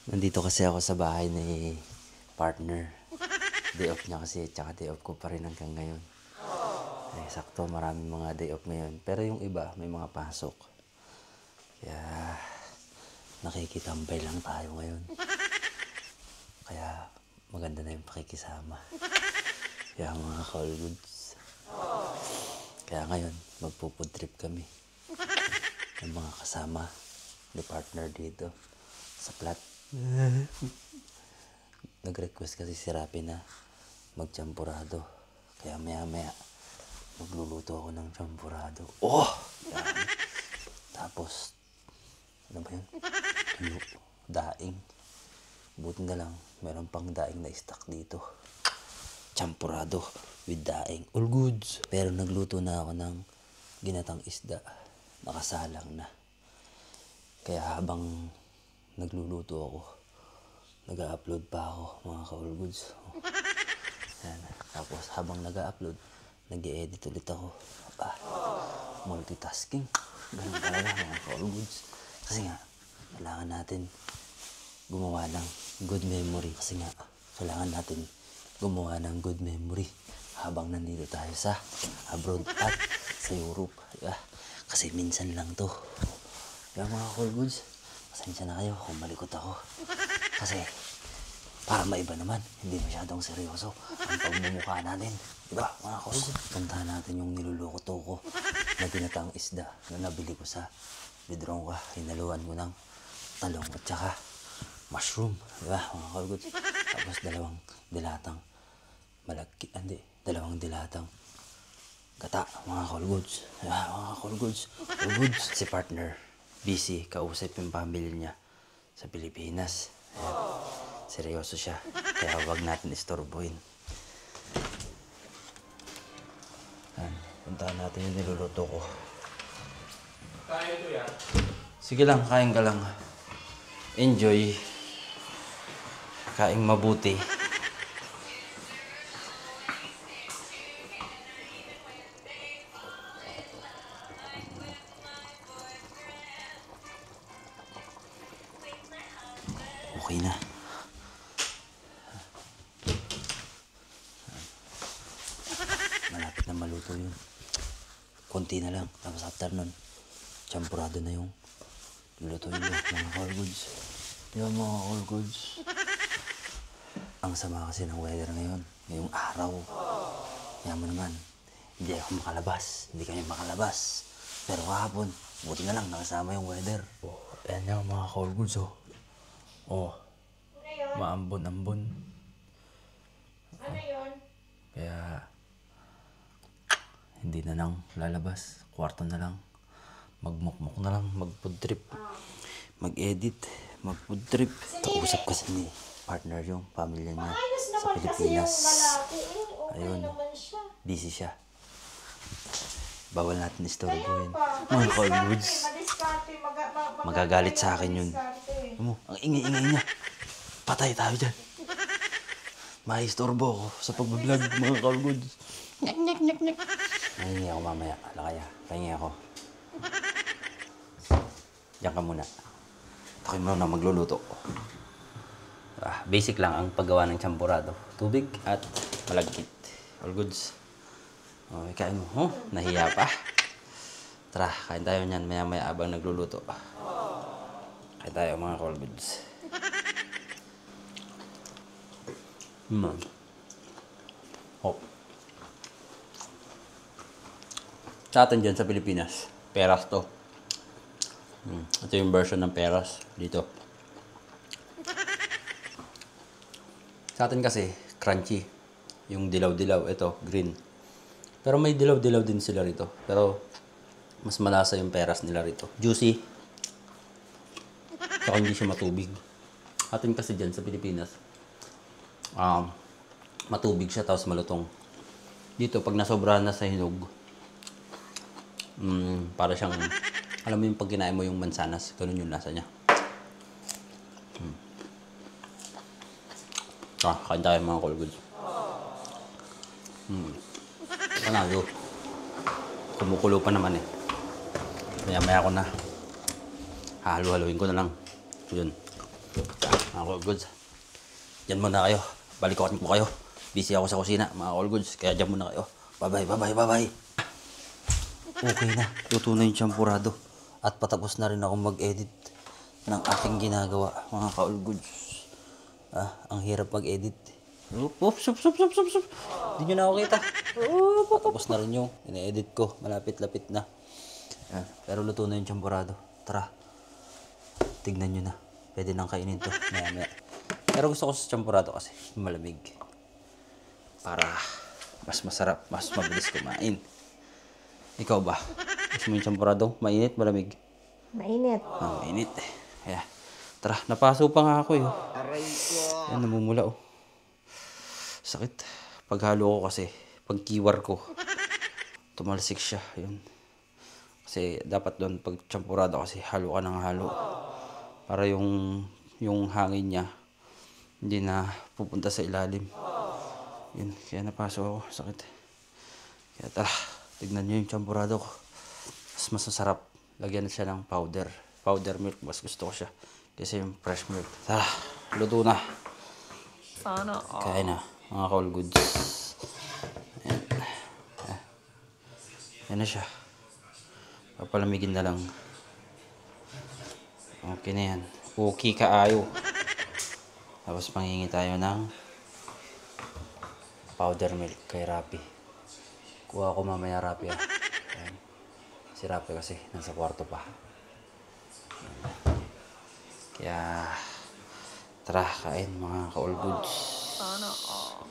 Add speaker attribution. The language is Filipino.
Speaker 1: Nandito kasi ako sa bahay ni partner. Day off niya kasi, tsaka day off ko pa rin hanggang ngayon. Eh, sakto, maraming mga day off ngayon. Pero yung iba, may mga pasok. Kaya, nakikitambay lang tayo ngayon. Kaya, maganda na yung pakikisama. Kaya mga call goods. Kaya ngayon, magpo-food trip kami. Yung mga kasama ni partner dito sa plat. Nag-request kasi si Rapi na magchampurado. Kaya maya-maya, magluluto ako ng champurado. Oh! Yan. Tapos, ano ba yun? Daing. Buti na lang, meron pang daing na stock dito. Champurado with daing. All goods. Pero nagluto na ako ng ginatang isda. Nakasalang na. Kaya habang nagluluto ako, nag-upload pa ako, mga ka-all goods. Yan. Tapos habang nag-upload, nag-edit ulit ako. Multitasking. Ganun talaga, mga ka-all goods. Kasi nga, kailangan natin gumawa ng good memory. Kasi nga, kailangan natin gumawa ng good memory habang nandito tayo sa abroad at sa Europe. Diba? Kasi minsan lang to. Diba, mga ka-all goods? Pasensya na kayo kung malikot ako. Kasi, para maiba naman, hindi masyadong seryoso ang pagmumukha natin. Diba, mga ka-all goods? Puntahan natin yung niluluto ko na ginatang isda na nabili ko sa Bidrongga. Hinaluan ko ng talong at saka mushroom. Diba, mga ka-all goods? Tapos dalawang dilatang gata, mga ka-all goods. Diba, mga ka-all goods? All goods. Si partner, busy, kausap yung pamilya niya sa Pilipinas. Ayan. Seryoso siya. Kaya wag natin istorbohin. Ayan. Puntahan natin yung niluluto ko.
Speaker 2: Kaya ito yan?
Speaker 1: Sige lang, kain ka lang. Enjoy. Kain mabuti. Okay na. Malapit na maluto yun. Konti na lang. Tapos after nun, champurado na yung lulutuin mo, mga call goods. Yung mga call goods. Ang sama kasi ng weather ngayon. Ngayong araw. Kaya mo naman, hindi ako makalabas. Hindi kami makalabas. Pero kahapon, buti na lang nakasama yung weather. Ayan yung mga call goods, oh. Oh, maambon-ambon.
Speaker 3: Ano yun?
Speaker 1: Kaya, hindi na lang lalabas. Kwarto na lang. Magmukmuk na lang. Mag-food trip. Mag-edit. Mag-food trip. Kausap kasi ni partner yung pamilya niya
Speaker 3: Ayos
Speaker 1: sa
Speaker 3: naman kasi yung
Speaker 1: Pilipinas.
Speaker 3: lalaki. Okay
Speaker 1: Ayun.
Speaker 3: naman siya.
Speaker 1: Busy siya. Bawal natin istorbohin.
Speaker 3: Pa,
Speaker 1: Mga call goods.
Speaker 3: madiskarte.
Speaker 1: Magagalit sa akin yun. Alam mo, ang ingay-ingay niya. Patay tayo dyan. Maistorbo ako sa pag-vlog, mga call goods. Nek. Mahingi ako mamaya. Lakaya. Pahingi ako. Diyan ka muna. Takoy mo na magluluto. Basic lang ang paggawa ng champurado. Tubig at malagkit. All goods. Okay, kain mo. Oh, nahiya pa. Tara, kain tayo niyan maya-maya abang nagluluto. Kain tayo mga call goods. Oh. Sa atin dyan sa Pilipinas, peras to. Ito yung version ng peras dito. Sa atin kasi, crunchy. Yung dilaw-dilaw, ito, green. Pero may dilaw-dilaw din sila rito. Pero, mas malasa yung peras nila rito. Juicy. Saka hindi siya matubig. Atin kasi dyan sa Pilipinas, matubig siya tapos malutong. Dito, pag nasobrahan na sa hinog, para siyang, alam mo yung pag kinain mo yung mansanas, ganun yung lasa niya. Kain tayo mga call goods. Panalo. Kumukulo pa naman eh. Maya-maya ko na. Halo-haloin ko na lang. Yun. Mga all goods. Diyan muna kayo. Balikotin ko kayo. Busy ako sa kusina, mga all goods. Kaya diyan muna kayo. Bye-bye. Okay na. Luto na yung champurado. At patapos na rin ako mag-edit ng aking ginagawa, mga ka-all goods. Ang hirap mag-edit. Sup. Hindi nyo na ako kita. Patapos na rin yung ina-edit ko. Malapit-lapit na. Yan. Pero luto na yung champurado. Tara. Tignan nyo na. Pwede nang kainin to. Maya. Pero gusto ko sa champurado kasi malamig. Para mas masarap, mas mabilis kumain. Ikaw ba? Gusto mo yung champurado? Mainit, malamig?
Speaker 3: Mainit.
Speaker 1: Mainit. Kaya, tara, napaso pa nga ako eh. Aray ko. Yan, namumula oh. Sakit. Paghalo ko kasi, pag kiwar ko, tumalsik siya. Yun. Kasi dapat doon, pag champurado kasi, halo ka ng halo. Para yung hangin niya, hindi na pupunta sa ilalim. Yun, kaya napaso ako. Sakit. Kaya tara, tignan nyo yung champurado ko. Mas masarap. Lagyan siya ng powder. Powder milk, mas gusto ko siya. Kasi yung fresh milk. Tara, luto na.
Speaker 4: Sana all.
Speaker 1: Kain na, mga ka-all goods. Ayan. Yan na siya. Papalamigin na lang. Okay na yan. Okay kaayo. Tapos manghingi tayo ng powder milk kay Rapi. Kuha ko mamaya Rapi ah. Ayan. Si Rapi kasi nasa kwarto pa. Ayan. Kaya tara kain mga ka-all goods.
Speaker 4: Sana all.